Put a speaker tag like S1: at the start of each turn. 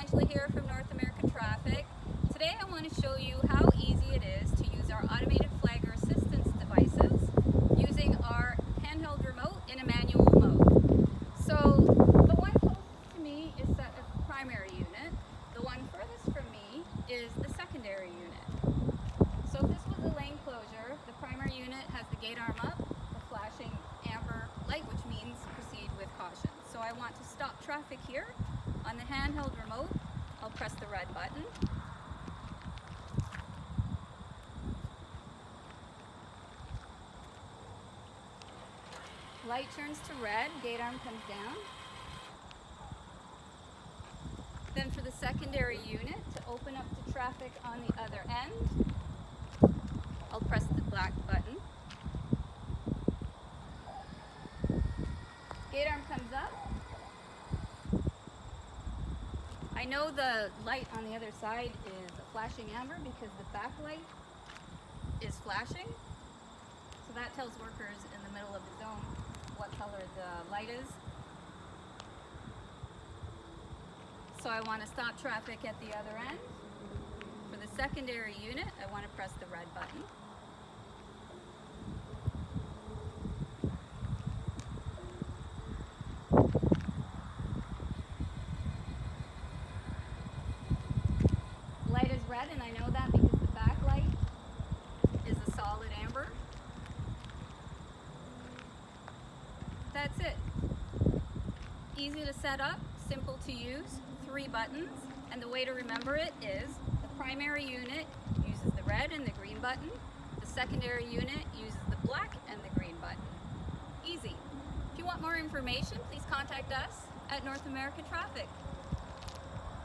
S1: Angela here from North American Traffic. Today I want to show you how easy it is to use our automated flagger assistance devices using our handheld remote in a manual mode. So the one closest to me is set as the primary unit. The one furthest from me is the secondary unit. So if this was a lane closure, the primary unit has the gate arm up, the flashing amber light, which means proceed with caution. So I want to stop traffic here. On the handheld remote, I'll press the red button. Light turns to red, gate arm comes down. Then for the secondary unit, to open up to traffic on the other end, I'll press the black button. Gate arm comes up. I know the light on the other side is a flashing amber because the backlight is flashing. So that tells workers in the middle of the zone what color the light is. So I want to stop traffic at the other end. For the secondary unit, I want to press the red button. Light is red, and I know that because the backlight is a solid amber. That's it. Easy to set up, simple to use, 3 buttons, and the way to remember it is the primary unit uses the red and the green button, the secondary unit uses the black and the green button. Easy. If you want more information, please contact us at North American Traffic.